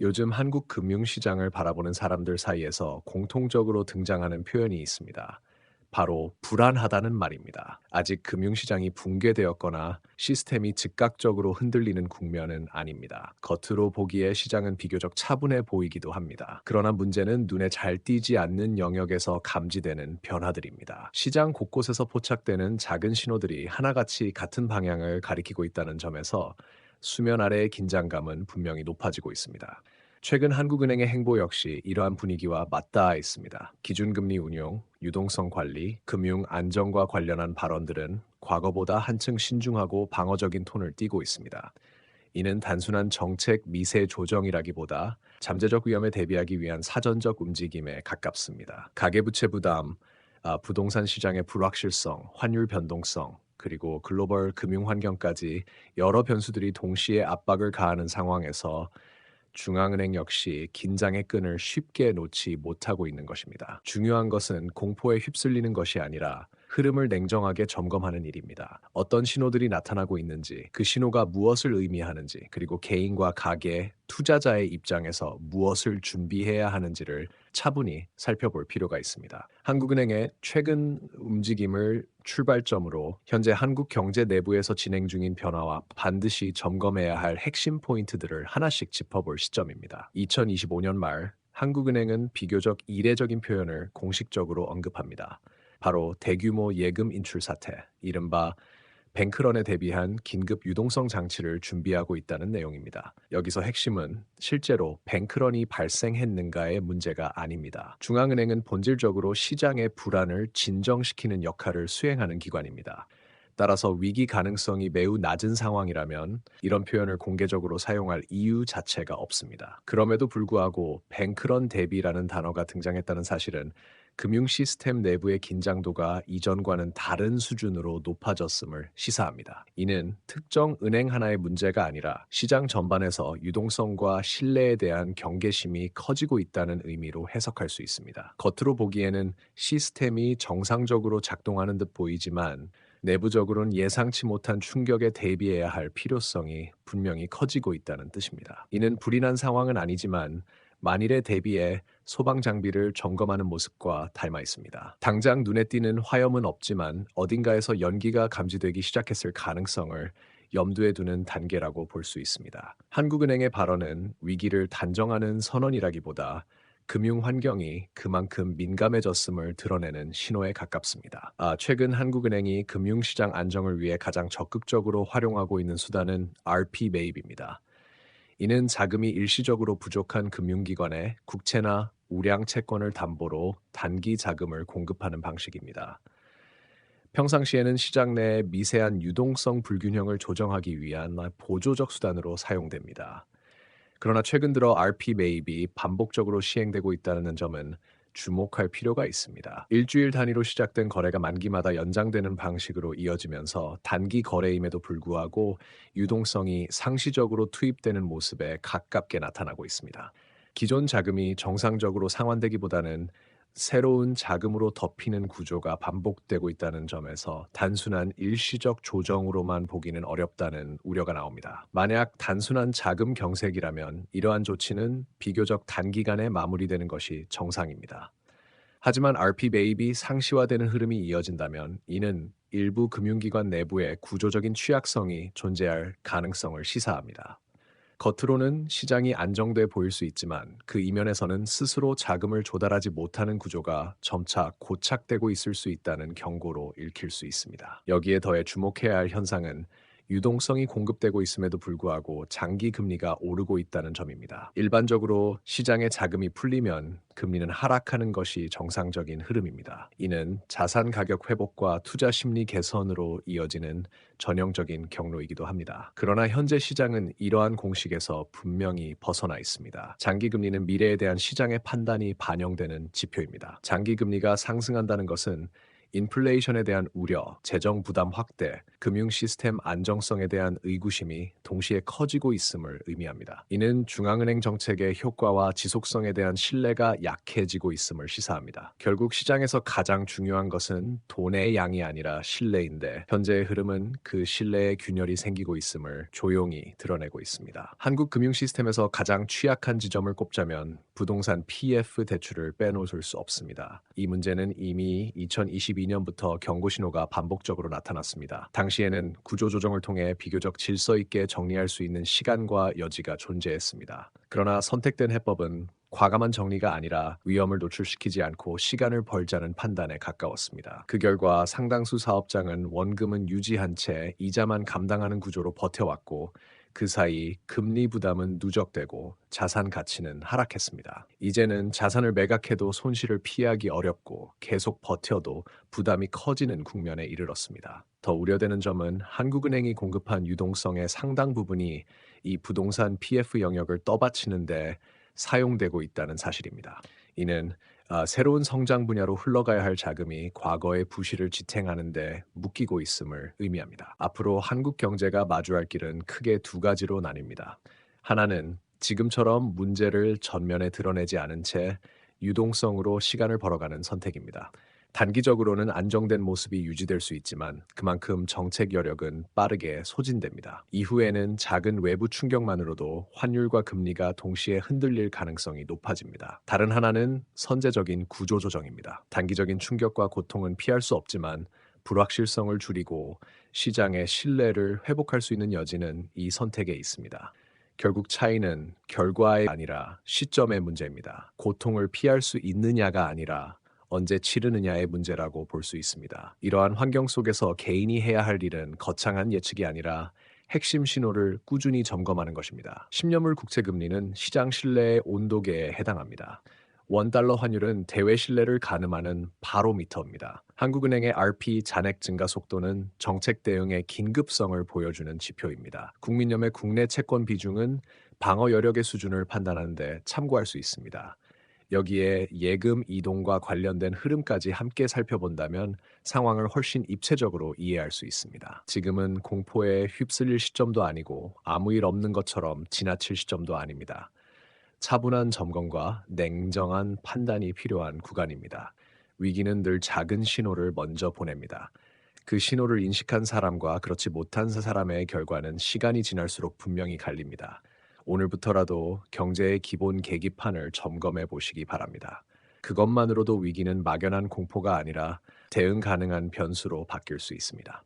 요즘 한국 금융시장을 바라보는 사람들 사이에서 공통적으로 등장하는 표현이 있습니다. 바로 불안하다는 말입니다. 아직 금융시장이 붕괴되었거나 시스템이 즉각적으로 흔들리는 국면은 아닙니다. 겉으로 보기에 시장은 비교적 차분해 보이기도 합니다. 그러나 문제는 눈에 잘 띄지 않는 영역에서 감지되는 변화들입니다. 시장 곳곳에서 포착되는 작은 신호들이 하나같이 같은 방향을 가리키고 있다는 점에서 수면 아래의 긴장감은 분명히 높아지고 있습니다. 최근 한국은행의 행보 역시 이러한 분위기와 맞닿아 있습니다. 기준금리 운용, 유동성 관리, 금융 안정과 관련한 발언들은 과거보다 한층 신중하고 방어적인 톤을 띠고 있습니다. 이는 단순한 정책 미세 조정이라기보다 잠재적 위험에 대비하기 위한 사전적 움직임에 가깝습니다. 가계부채 부담, 부동산 시장의 불확실성, 환율 변동성, 그리고 글로벌 금융 환경까지 여러 변수들이 동시에 압박을 가하는 상황에서 중앙은행 역시 긴장의 끈을 쉽게 놓지 못하고 있는 것입니다. 중요한 것은 공포에 휩쓸리는 것이 아니라 흐름을 냉정하게 점검하는 일입니다. 어떤 신호들이 나타나고 있는지, 그 신호가 무엇을 의미하는지, 그리고 개인과 가계, 투자자의 입장에서 무엇을 준비해야 하는지를 차분히 살펴볼 필요가 있습니다. 한국은행의 최근 움직임을 출발점으로 현재 한국 경제 내부에서 진행 중인 변화와 반드시 점검해야 할 핵심 포인트들을 하나씩 짚어볼 시점입니다. 2025년 말 한국은행은 비교적 이례적인 표현을 공식적으로 언급합니다. 바로 대규모 예금 인출 사태, 이른바 뱅크런에 대비한 긴급 유동성 장치를 준비하고 있다는 내용입니다. 여기서 핵심은 실제로 뱅크런이 발생했는가의 문제가 아닙니다. 중앙은행은 본질적으로 시장의 불안을 진정시키는 역할을 수행하는 기관입니다. 따라서 위기 가능성이 매우 낮은 상황이라면 이런 표현을 공개적으로 사용할 이유 자체가 없습니다. 그럼에도 불구하고 뱅크런 대비라는 단어가 등장했다는 사실은 금융 시스템 내부의 긴장도가 이전과는 다른 수준으로 높아졌음을 시사합니다. 이는 특정 은행 하나의 문제가 아니라 시장 전반에서 유동성과 신뢰에 대한 경계심이 커지고 있다는 의미로 해석할 수 있습니다. 겉으로 보기에는 시스템이 정상적으로 작동하는 듯 보이지만 내부적으로는 예상치 못한 충격에 대비해야 할 필요성이 분명히 커지고 있다는 뜻입니다. 이는 불이 난 상황은 아니지만 만일에 대비해 소방 장비를 점검하는 모습과 닮아 있습니다. 당장 눈에 띄는 화염은 없지만 어딘가에서 연기가 감지되기 시작했을 가능성을 염두에 두는 단계라고 볼 수 있습니다. 한국은행의 발언은 위기를 단정하는 선언이라기보다 금융 환경이 그만큼 민감해졌음을 드러내는 신호에 가깝습니다. 최근 한국은행이 금융시장 안정을 위해 가장 적극적으로 활용하고 있는 수단은 RP 매입입니다. 이는 자금이 일시적으로 부족한 금융기관에 국채나 우량 채권을 담보로 단기 자금을 공급하는 방식입니다. 평상시에는 시장 내 미세한 유동성 불균형을 조정하기 위한 보조적 수단으로 사용됩니다. 그러나 최근 들어 RP 매입이 반복적으로 시행되고 있다는 점은 주목할 필요가 있습니다. 일주일 단위로 시작된 거래가 만기마다 연장되는 방식으로 이어지면서 단기 거래임에도 불구하고 유동성이 상시적으로 투입되는 모습에 가깝게 나타나고 있습니다. 기존 자금이 정상적으로 상환되기보다는 새로운 자금으로 덮이는 구조가 반복되고 있다는 점에서 단순한 일시적 조정으로만 보기는 어렵다는 우려가 나옵니다. 만약 단순한 자금 경색이라면 이러한 조치는 비교적 단기간에 마무리되는 것이 정상입니다. 하지만 RP 매입이 상시화되는 흐름이 이어진다면 이는 일부 금융기관 내부에 구조적인 취약성이 존재할 가능성을 시사합니다. 겉으로는 시장이 안정돼 보일 수 있지만 그 이면에서는 스스로 자금을 조달하지 못하는 구조가 점차 고착되고 있을 수 있다는 경고로 읽힐 수 있습니다. 여기에 더해 주목해야 할 현상은 유동성이 공급되고 있음에도 불구하고 장기 금리가 오르고 있다는 점입니다. 일반적으로 시장에 자금이 풀리면 금리는 하락하는 것이 정상적인 흐름입니다. 이는 자산 가격 회복과 투자 심리 개선으로 이어지는 전형적인 경로이기도 합니다. 그러나 현재 시장은 이러한 공식에서 분명히 벗어나 있습니다. 장기 금리는 미래에 대한 시장의 판단이 반영되는 지표입니다. 장기 금리가 상승한다는 것은 인플레이션에 대한 우려, 재정 부담 확대, 금융 시스템 안정성에 대한 의구심이 동시에 커지고 있음을 의미합니다. 이는 중앙은행 정책의 효과와 지속성에 대한 신뢰가 약해지고 있음을 시사합니다. 결국 시장에서 가장 중요한 것은 돈의 양이 아니라 신뢰인데, 현재의 흐름은 그 신뢰의 균열이 생기고 있음을 조용히 드러내고 있습니다. 한국 금융 시스템에서 가장 취약한 지점을 꼽자면 부동산 PF 대출을 빼놓을 수 없습니다. 이 문제는 이미 2022년부터 경고 신호가 반복적으로 나타났습니다. 당시에는 구조조정을 통해 비교적 질서 있게 정리할 수 있는 시간과 여지가 존재했습니다. 그러나 선택된 해법은 과감한 정리가 아니라 위험을 노출시키지 않고 시간을 벌자는 판단에 가까웠습니다. 그 결과 상당수 사업장은 원금은 유지한 채 이자만 감당하는 구조로 버텨왔고, 그 사이 금리 부담은 누적되고 자산 가치는 하락했습니다. 이제는 자산을 매각해도 손실을 피하기 어렵고 계속 버텨도 부담이 커지는 국면에 이르렀습니다. 더 우려되는 점은 한국은행이 공급한 유동성의 상당 부분이 이 부동산 PF 영역을 떠받치는데 사용되고 있다는 사실입니다. 이는 새로운 성장 분야로 흘러가야 할 자금이 과거의 부실을 지탱하는 데 묶이고 있음을 의미합니다. 앞으로 한국 경제가 마주할 길은 크게 두 가지로 나뉩니다. 하나는 지금처럼 문제를 전면에 드러내지 않은 채 유동성으로 시간을 벌어가는 선택입니다. 단기적으로는 안정된 모습이 유지될 수 있지만 그만큼 정책 여력은 빠르게 소진됩니다. 이후에는 작은 외부 충격만으로도 환율과 금리가 동시에 흔들릴 가능성이 높아집니다. 다른 하나는 선제적인 구조조정입니다. 단기적인 충격과 고통은 피할 수 없지만 불확실성을 줄이고 시장의 신뢰를 회복할 수 있는 여지는 이 선택에 있습니다. 결국 차이는 결과에 아니라 시점의 문제입니다. 고통을 피할 수 있느냐가 아니라 언제 치르느냐의 문제라고 볼 수 있습니다. 이러한 환경 속에서 개인이 해야 할 일은 거창한 예측이 아니라 핵심 신호를 꾸준히 점검하는 것입니다. 10년물 국채 금리는 시장 신뢰의 온도계에 해당합니다. 원달러 환율은 대외 신뢰를 가늠하는 바로미터입니다. 한국은행의 RP 잔액 증가 속도는 정책 대응의 긴급성을 보여주는 지표입니다. 국민연의 국내 채권 비중은 방어 여력의 수준을 판단하는 데 참고할 수 있습니다. 여기에 예금 이동과 관련된 흐름까지 함께 살펴본다면 상황을 훨씬 입체적으로 이해할 수 있습니다. 지금은 공포에 휩쓸릴 시점도 아니고 아무 일 없는 것처럼 지나칠 시점도 아닙니다. 차분한 점검과 냉정한 판단이 필요한 구간입니다. 위기는 늘 작은 신호를 먼저 보냅니다. 그 신호를 인식한 사람과 그렇지 못한 사람의 결과는 시간이 지날수록 분명히 갈립니다. 오늘부터라도 경제의 기본 계기판을 점검해 보시기 바랍니다. 그것만으로도 위기는 막연한 공포가 아니라 대응 가능한 변수로 바뀔 수 있습니다.